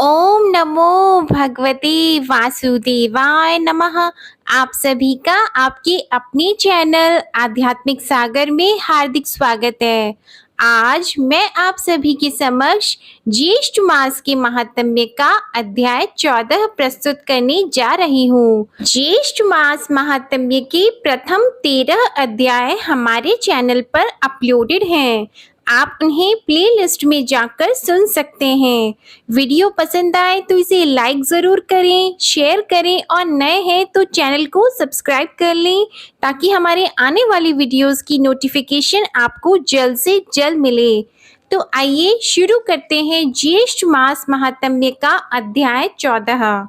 ओम नमो भगवते वासुदेवाय नमः। आप सभी का आपके अपने चैनल आध्यात्मिक सागर में हार्दिक स्वागत है। आज मैं आप सभी के समक्ष ज्येष्ठ मास के महात्म्य का अध्याय 14 प्रस्तुत करने जा रही हूँ। ज्येष्ठ मास महात्म्य के प्रथम 13 अध्याय हमारे चैनल पर अपलोडेड हैं। आप उन्हें प्लेलिस्ट में जाकर सुन सकते हैं। वीडियो पसंद आए तो इसे लाइक ज़रूर करें, शेयर करें और नए हैं तो चैनल को सब्सक्राइब कर लें ताकि हमारे आने वाली वीडियोस की नोटिफिकेशन आपको जल्द से जल्द मिले। तो आइए शुरू करते हैं ज्येष्ठ मास महात्म्य का अध्याय 14।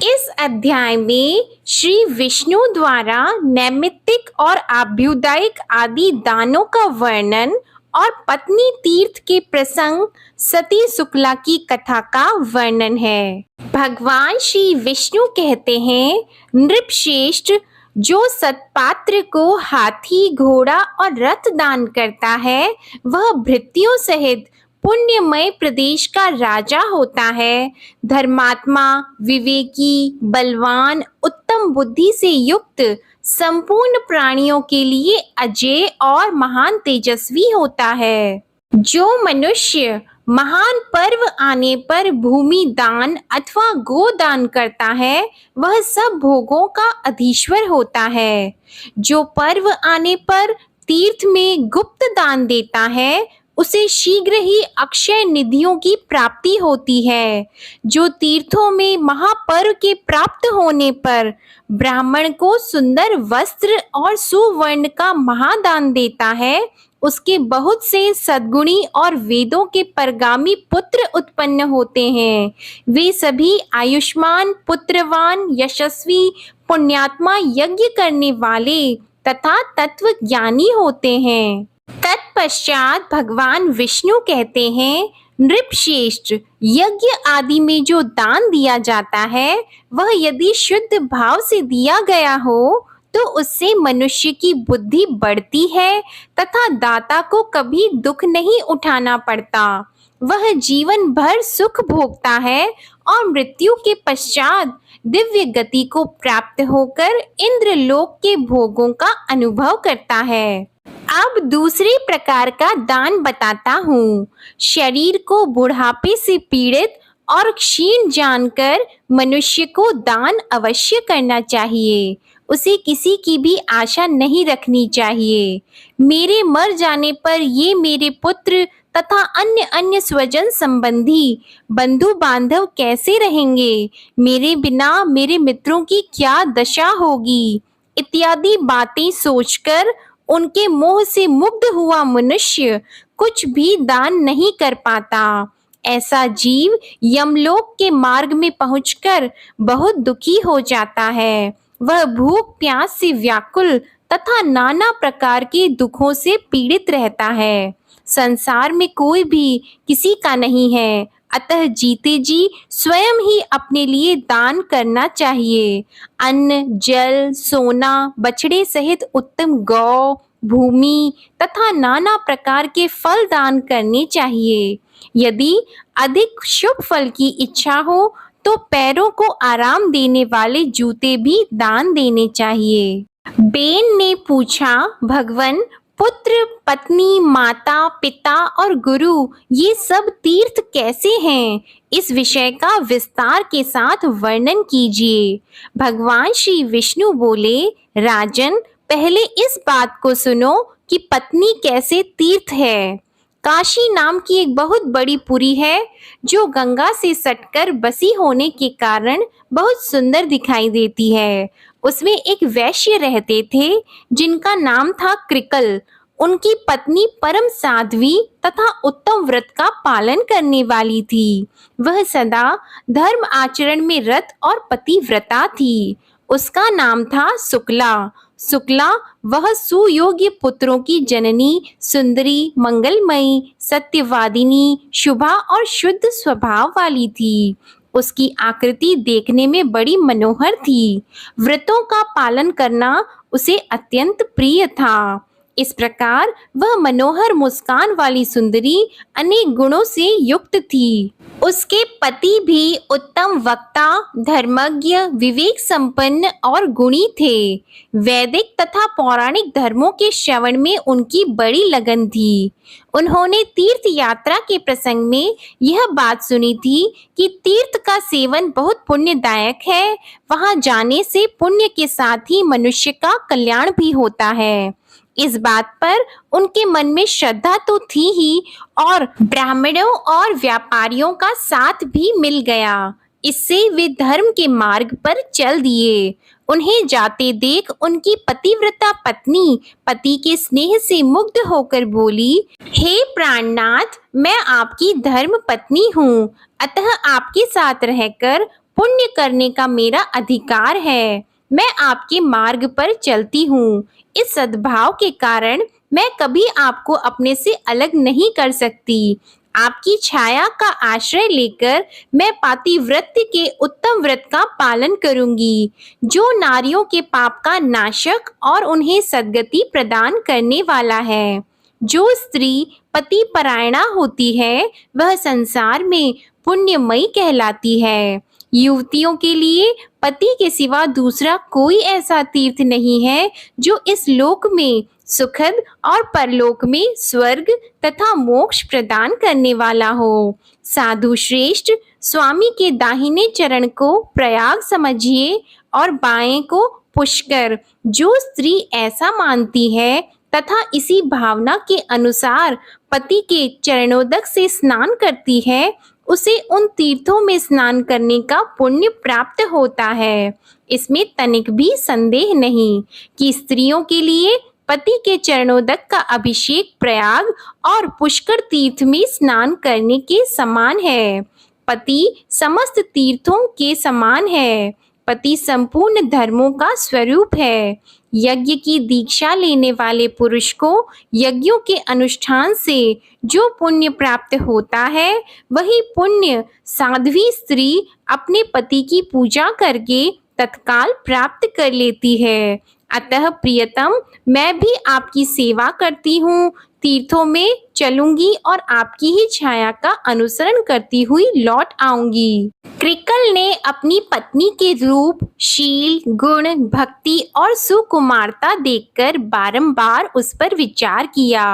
इस अध्याय में श्री विष्णु द्वारा नैमित्तिक और आभ्युदायिक आदि दानों का वर्णन और पत्नी तीर्थ के प्रसंग सती शुक्ला की कथा का वर्णन है। भगवान श्री विष्णु कहते हैं, नृपश्रेष्ठ, जो सत्पात्र को हाथी, घोड़ा और रथ दान करता है वह भृत्यों सहित पुण्यमय प्रदेश का राजा होता है। धर्मात्मा, विवेकी, बलवान, उत्तम बुद्धि से युक्त, संपूर्ण प्राणियों के लिए अजेय और महान तेजस्वी होता है। जो मनुष्य महान पर्व आने पर भूमि दान अथवा गोदान करता है वह सब भोगों का अधीश्वर होता है। जो पर्व आने पर तीर्थ में गुप्त दान देता है उसे शीघ्र ही अक्षय निधियों की प्राप्ति होती है। जो तीर्थों में महापर्व के प्राप्त होने पर ब्राह्मण को सुंदर वस्त्र और सुवर्ण का महादान देता है उसके बहुत से सद्गुणी और वेदों के परगामी पुत्र उत्पन्न होते हैं। वे सभी आयुष्मान, पुत्रवान, यशस्वी, पुण्यात्मा, यज्ञ करने वाले तथा तत्व ज्ञानी होते हैं। तत्पश्चात भगवान विष्णु कहते हैं, नृपश्रेष्ठ, यज्ञ आदि में जो दान दिया जाता है वह यदि शुद्ध भाव से दिया गया हो तो उससे मनुष्य की बुद्धि बढ़ती है तथा दाता को कभी दुख नहीं उठाना पड़ता। वह जीवन भर सुख भोगता है और मृत्यु के पश्चात दिव्य गति को प्राप्त होकर इंद्रलोक के भोगों का अनुभव करता है। अब दूसरे प्रकार का दान बताता हूँ। शरीर को बुढ़ापे से पीड़ित और क्षीण जानकर मनुष्य को दान अवश्य करना चाहिए। उसे किसी की भी आशा नहीं रखनी चाहिए। मेरे मर जाने पर ये मेरे पुत्र तथा अन्य अन्य स्वजन संबंधी बंधु बांधव कैसे रहेंगे? मेरे बिना मेरे मित्रों की क्या दशा होगी? इत्यादि बातें सोचकर उनके मोह से मुग्ध हुआ मनुष्य कुछ भी दान नहीं कर पाता। ऐसा जीव यमलोक के मार्ग में पहुंचकर बहुत दुखी हो जाता है। वह भूख प्यास से व्याकुल तथा नाना प्रकार के दुखों से पीड़ित रहता है। संसार में कोई भी किसी का नहीं है, अतः जीते जी स्वयं ही अपने लिए दान करना चाहिए। अन्न, जल, सोना, बछड़े सहित उत्तम गौ, भूमि तथा नाना प्रकार के फल दान करने चाहिए। यदि अधिक शुभ फल की इच्छा हो तो पैरों को आराम देने वाले जूते भी दान देने चाहिए। बेन ने पूछा, भगवन, पुत्र, पत्नी, माता, पिता और गुरु ये सब तीर्थ कैसे हैं? इस विषय का विस्तार के साथ वर्णन कीजिए। भगवान श्री विष्णु बोले, राजन, पहले इस बात को सुनो कि पत्नी कैसे तीर्थ है। काशी नाम की एक बहुत बड़ी पुरी है जो गंगा से सटकर बसी होने के कारण बहुत सुंदर दिखाई देती है। उसमें एक वैश्य रहते थे जिनका नाम था कृकल। उनकी पत्नी परम साध्वी तथा उत्तम व्रत का पालन करने वाली थी। वह सदा धर्म आचरण में रत और पतिव्रता थी। उसका नाम था शुक्ला। शुक्ला वह सुयोग्य पुत्रों की जननी, सुंदरी, मंगलमयी, सत्यवादिनी, शुभा और शुद्ध स्वभाव वाली थी। उसकी आकृति देखने में बड़ी मनोहर थी। व्रतों का पालन करना उसे अत्यंत प्रिय था। इस प्रकार वह मनोहर मुस्कान वाली सुंदरी अनेक गुणों से युक्त थी। उसके पति भी उत्तम वक्ता, धर्मज्ञ, विवेक संपन्न और गुणी थे। वैदिक तथा पौराणिक धर्मों के श्रवण में उनकी बड़ी लगन थी। उन्होंने तीर्थ यात्रा के प्रसंग में यह बात सुनी थी कि तीर्थ का सेवन बहुत पुण्यदायक है। वहां जाने से पुण्य के साथ ही मनुष्य का कल्याण भी होता है। इस बात पर उनके मन में श्रद्धा तो थी ही, और ब्राह्मणों और व्यापारियों का साथ भी मिल गया। इससे वे धर्म के मार्ग पर चल दिए। उन्हें जाते देख उनकी पतिव्रता पत्नी पति के स्नेह से मुग्ध होकर बोली, हे प्राणनाथ, मैं आपकी धर्म पत्नी हूँ, अतः आपके साथ रहकर पुण्य करने का मेरा अधिकार है। मैं आपके मार्ग पर चलती हूँ। इस सद्भाव के कारण मैं कभी आपको अपने से अलग नहीं कर सकती। आपकी छाया का आश्रय लेकर मैं पातिव्रत्य के उत्तम व्रत का पालन करूंगी, जो नारियों के पाप का नाशक और उन्हें सद्गति प्रदान करने वाला है। जो स्त्री पति परायणा होती है, वह संसार में पुण्यमयी कहलाती है। युवतियों के लिए पति के सिवा दूसरा कोई ऐसा तीर्थ नहीं है जो इस लोक में सुखद और परलोक में स्वर्ग तथा मोक्ष प्रदान करने वाला हो। साधु श्रेष्ठ, स्वामी के दाहिने चरण को प्रयाग समझिए और बाएं को पुष्कर। जो स्त्री ऐसा मानती है तथा इसी भावना के अनुसार पति के चरणोदक से स्नान करती है, उसे उन तीर्थों में स्नान करने का पुण्य प्राप्त होता है। इसमें तनिक भी संदेह नहीं कि स्त्रियों के लिए पति के चरणोदक का अभिषेक प्रयाग और पुष्कर तीर्थ में स्नान करने के समान है। पति समस्त तीर्थों के समान है। पति संपूर्ण धर्मों का स्वरूप है। यज्ञ की दीक्षा लेने वाले पुरुष को यज्ञों के अनुष्ठान से जो पुण्य प्राप्त होता है, वही पुण्य साध्वी स्त्री अपने पति की पूजा करके तत्काल प्राप्त कर लेती है। अतः प्रियतम, मैं भी आपकी सेवा करती हूँ, तीर्थों में चलूंगी और आपकी ही छाया का अनुसरण करती हुई लौट आऊंगी। कृकल ने अपनी पत्नी के रूप, शील, गुण, भक्ति और सुकुमारता देखकर बारंबार उस पर विचार किया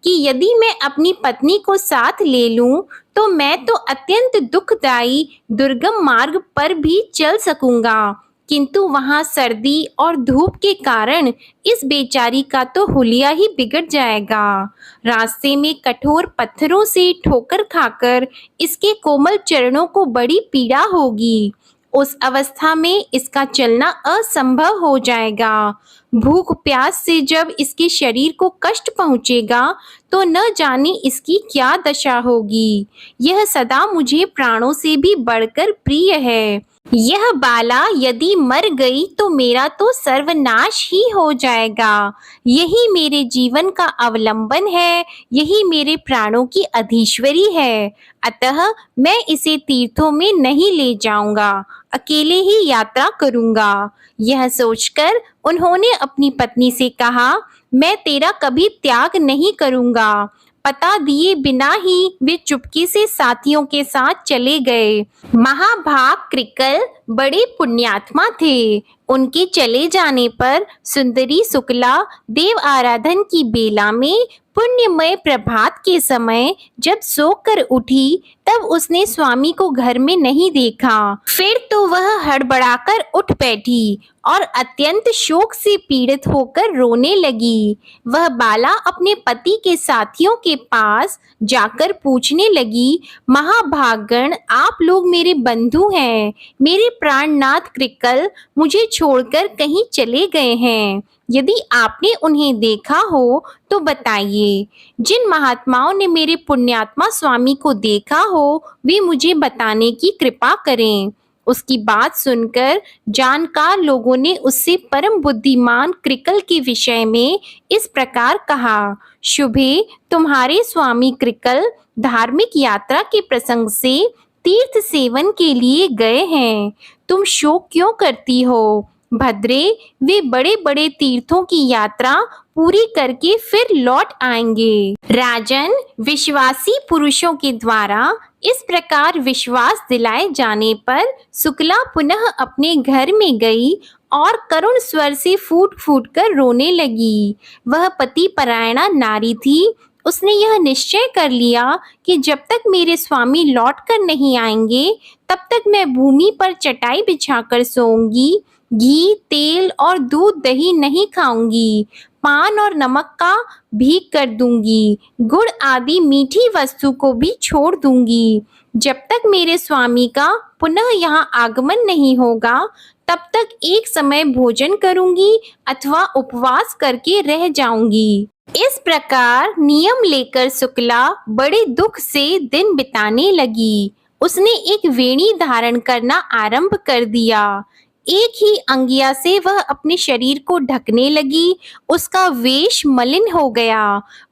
कि यदि मैं अपनी पत्नी को साथ ले लूं, तो मैं तो अत्यंत दुखदायी दुर्गम मार्ग पर भी चल सकूंगा, किंतु वहां सर्दी और धूप के कारण इस बेचारी का तो हुलिया ही बिगड़ जाएगा। रास्ते में कठोर पत्थरों से ठोकर खाकर इसके कोमल चरणों को बड़ी पीड़ा होगी। उस अवस्था में इसका चलना असंभव हो जाएगा। भूख प्यास से जब इसके शरीर को कष्ट पहुंचेगा, तो न जाने इसकी क्या दशा होगी। यह सदा मुझे प्राणों से भी बढ़कर प्रिय है। यह बाला यदि मर गई तो मेरा तो सर्वनाश ही हो जाएगा। यही मेरे जीवन का अवलंबन है, यही मेरे प्राणों की अधीश्वरी है। अतः मैं इसे तीर्थों में नहीं ले जाऊंगा, अकेले ही यात्रा करूंगा। यह सोचकर उन्होंने अपनी पत्नी से कहा, मैं तेरा कभी त्याग नहीं करूंगा। पता दिए बिना ही वे चुपके से साथियों के साथ चले गए। महाभाग कृकल बड़े पुण्यात्मा थे। उनके चले जाने पर सुंदरी शुक्ला देव आराधन की बेला में पुण्यमय प्रभात के समय जब सोकर उठी, तब उसने स्वामी को घर में नहीं देखा। फिर तो वह हड़बड़ाकर उठ बैठी और अत्यंत शोक से पीड़ित होकर रोने लगी। वह बाला अपने पति के साथियों के पास जाकर पूछने लगी, महाभागगण, आप लोग मेरे बंधु हैं। मेरे प्राणनाथ कृकल मुझे छोड़कर कहीं चले गए हैं। यदि आपने उन्हें देखा हो तो बताइए। जिन महात्माओं ने मेरे पुण्यात्मा स्वामी को देखा हो, वे मुझे बताने की कृपा करें। उसकी बात सुनकर जानकार लोगों ने उससे परम बुद्धिमान कृकल के विषय में इस प्रकार कहा, शुभे, तुम्हारे स्वामी कृकल धार्मिक यात्रा के प्रसंग से तीर्थ सेवन के लिए गए हैं। तुम शोक क्यों करती हो? भद्रे, वे बड़े बड़े तीर्थों की यात्रा पूरी करके फिर लौट आएंगे। राजन, विश्वासी पुरुषों के द्वारा इस प्रकार विश्वास दिलाए जाने पर शुक्ला पुनः अपने घर में गई और करुण स्वर से फूट फूट कर रोने लगी। वह पति परायणा नारी थी। उसने यह निश्चय कर लिया कि जब तक मेरे स्वामी लौट कर नहीं आएंगे तब तक मैं भूमि पर चटाई बिछाकर सोऊंगी, घी तेल और दूध दही नहीं खाऊंगी, पान और नमक का भीख कर दूंगी, गुड़ आदि मीठी वस्तु को भी छोड़ दूंगी। जब तक मेरे स्वामी का पुनः यहाँ आगमन नहीं होगा तब तक एक समय भोजन करूंगी अथवा उपवास करके रह जाऊंगी। इस प्रकार नियम लेकर शुक्ला बड़े दुख से दिन बिताने लगी। उसने एक वेणी धारण करना आरंभ कर दिया। एक ही अंगिया से वह अपने शरीर को ढकने लगी। उसका वेश मलिन हो गया।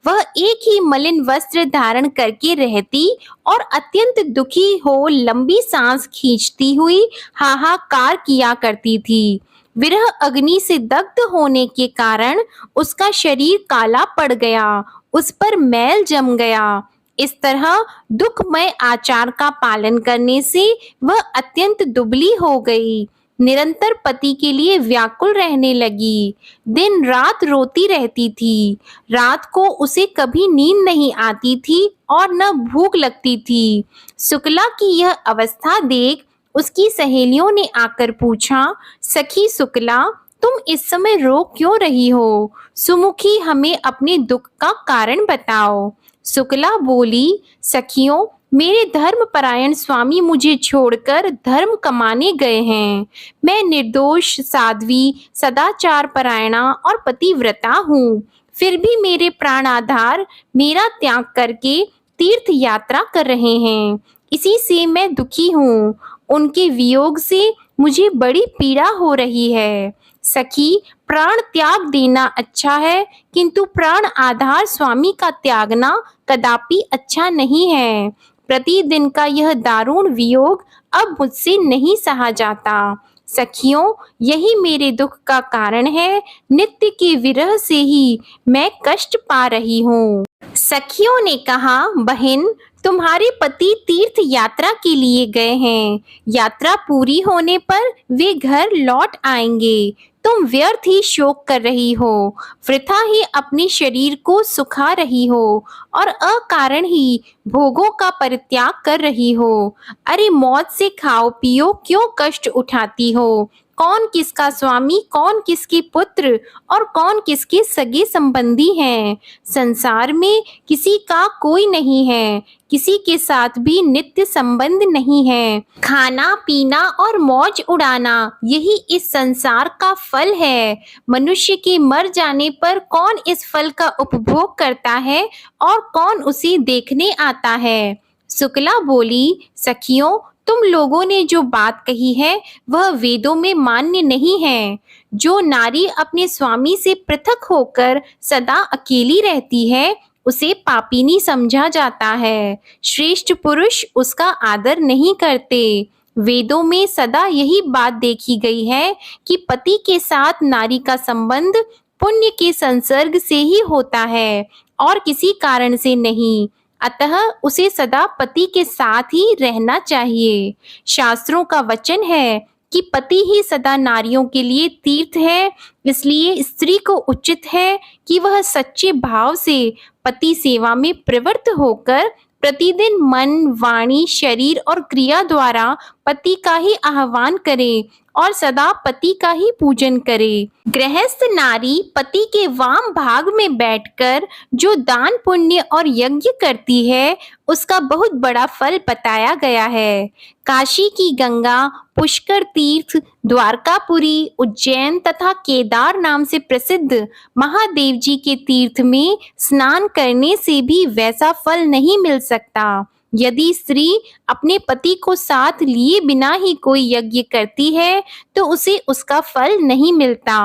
वह एक ही मलिन वस्त्र धारण करके रहती और अत्यंत दुखी हो लंबी सांस खींचती हुई हाहाकार किया करती थी। विरह अग्नि से दग्ध होने के कारण उसका शरीर काला पड़ गया, उस पर मैल जम गया। इस तरह दुखमय आचार का पालन करने से वह अत्यंत दुबली हो गई। निरंतर पति के लिए व्याकुल रहने लगी। दिन रात रोती रहती थी। रात को उसे कभी नींद नहीं आती थी और न भूख लगती थी। शुक्ला की यह अवस्था देख उसकी सहेलियों ने आकर पूछा, सखी शुक्ला, तुम इस समय रो क्यों रही हो? सुमुखी, हमें अपने दुख का कारण बताओ। शुक्ला बोली, सखियों, मेरे धर्मपरायण स्वामी मुझे छोड़कर धर्म कमाने गए हैं। मैं निर्दोष साध्वी, सदाचार परायणा और पतिव्रता हूँ। फिर भी मेरे प्राणाधार मेरा त्याग करके तीर्थ यात्रा कर रहे हैं। इसी से मैं दुखी हूँ। उनके वियोग से मुझे बड़ी पीड़ा हो रही है। सखी, प्राण त्याग देना अच्छा है, किंतु प्राण आधार स्वामी का त्यागना कदापि अच्छा नहीं है। प्रतिदिन का यह दारुण वियोग अब मुझसे नहीं सहा जाता। सखियों, यही मेरे दुख का कारण है। नित्य के विरह से ही मैं कष्ट पा रही हूँ। सखियों ने कहा, बहन, तुम्हारे पति तीर्थ यात्रा के लिए गए हैं। यात्रा पूरी होने पर वे घर लौट आएंगे। तुम व्यर्थ ही शोक कर रही हो, वृथा ही अपने शरीर को सुखा रही हो और अकारण ही भोगों का परित्याग कर रही हो। अरे, मौत से खाओ पियो क्यों कष्ट उठाती हो? कौन किसका स्वामी, कौन किसके पुत्र और कौन किसके सगे संबंधी हैं? संसार में किसी का कोई नहीं है, किसी के साथ भी नित्य संबंध नहीं है। खाना पीना और मौज उड़ाना, यही इस संसार का फल है। मनुष्य के मर जाने पर कौन इस फल का उपभोग करता है और कौन उसे देखने आता है? शुक्ला बोली, सखियों, तुम लोगों ने जो बात कही है वह वेदों में मान्य नहीं है। जो नारी अपने स्वामी से पृथक होकर सदा अकेली रहती है उसे पापिनी समझा जाता है। श्रेष्ठ पुरुष उसका आदर नहीं करते। वेदों में सदा यही बात देखी गई है कि पति के साथ नारी का संबंध पुण्य के संसर्ग से ही होता है और किसी कारण से नहीं। अतः उसे सदा पति के साथ ही रहना चाहिए। शास्त्रों का वचन है कि पति ही सदा नारियों के लिए तीर्थ है। इसलिए स्त्री को उचित है कि वह सच्चे भाव से पति सेवा में प्रवृत्त होकर प्रतिदिन मन, वाणी, शरीर और क्रिया द्वारा पति का ही आह्वान करे और सदा पति का ही पूजन करे। गृहस्थ नारी पति के वाम भाग में बैठकर जो दान पुण्य और यज्ञ करती है उसका बहुत बड़ा फल बताया गया है। काशी की गंगा, पुष्कर तीर्थ, द्वारकापुरी, उज्जैन तथा केदार नाम से प्रसिद्ध महादेव जी के तीर्थ में स्नान करने से भी वैसा फल नहीं मिल सकता। यदि स्त्री अपने पति को साथ लिए बिना ही कोई यज्ञ करती है तो उसे उसका फल नहीं मिलता।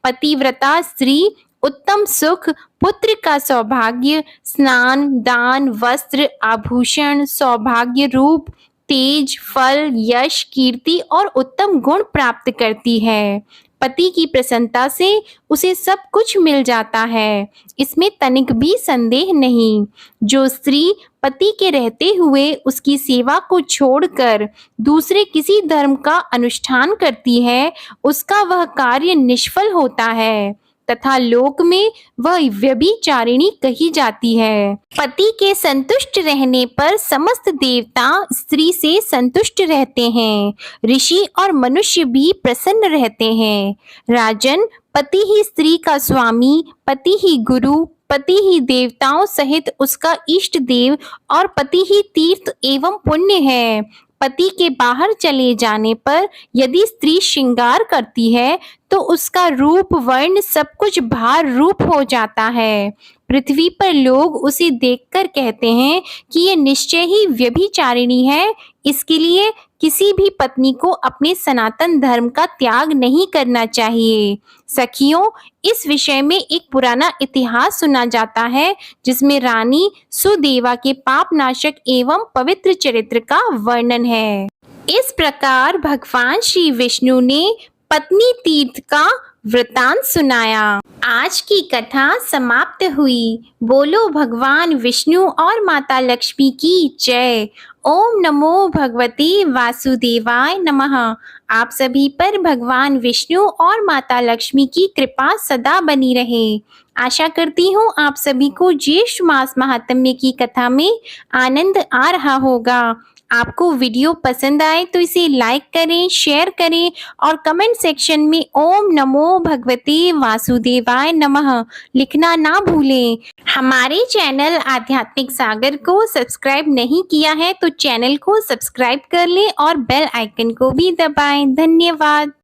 पतिव्रता स्त्री उत्तम सुख, पुत्र का सौभाग्य, स्नान, दान, वस्त्र, आभूषण, सौभाग्य रूप, तेज, फल, यश, कीर्ति और उत्तम गुण प्राप्त करती है। पति की प्रसन्नता से उसे सब कुछ मिल जाता है, इसमें तनिक भी संदेह नहीं। जो स्त्री पति के रहते हुए उसकी सेवा को छोड़कर दूसरे किसी धर्म का अनुष्ठान करती है, उसका वह कार्य निष्फल होता है तथा लोक में वह व्यभिचारिणी कही जाती है। पति के संतुष्ट रहने पर समस्त देवता स्त्री से संतुष्ट रहते हैं, ऋषि और मनुष्य भी प्रसन्न रहते हैं। राजन, पति ही स्त्री का स्वामी, पति ही गुरु, पति ही देवताओं सहित उसका इष्ट देव और पति ही तीर्थ एवं पुण्य है। पति के बाहर चले जाने पर यदि स्त्री श्रृंगार करती है तो उसका रूप वर्ण सब कुछ भार रूप हो जाता है। पृथ्वी पर लोग उसे देखकर कहते हैं कि ये निश्चय ही व्यभिचारिणी है। इसके लिए किसी भी पत्नी को अपने सनातन धर्म का त्याग नहीं करना चाहिए। सखियों, इस विषय में एक पुराना इतिहास सुना जाता है जिसमें रानी सुदेवा के पापनाशक एवं पवित्र चरित्र का वर्णन है। इस प्रकार भगवान श्री विष्णु ने पत्नी तीर्थ का वृतांत सुनाया। आज की कथा समाप्त हुई। बोलो भगवान विष्णु और माता लक्ष्मी की जय। ओम नमो भगवते वासुदेवाय नमः। आप सभी पर भगवान विष्णु और माता लक्ष्मी की कृपा सदा बनी रहे। आशा करती हूँ आप सभी को ज्येष्ठ मास महात्म्य की कथा में आनंद आ रहा होगा। आपको वीडियो पसंद आए तो इसे लाइक करें, शेयर करें और कमेंट सेक्शन में ओम नमो भगवते वासुदेवाय नमः लिखना ना भूलें। हमारे चैनल आध्यात्मिक सागर को सब्सक्राइब नहीं किया है तो चैनल को सब्सक्राइब कर लें और बेल आइकन को भी दबाएं। धन्यवाद।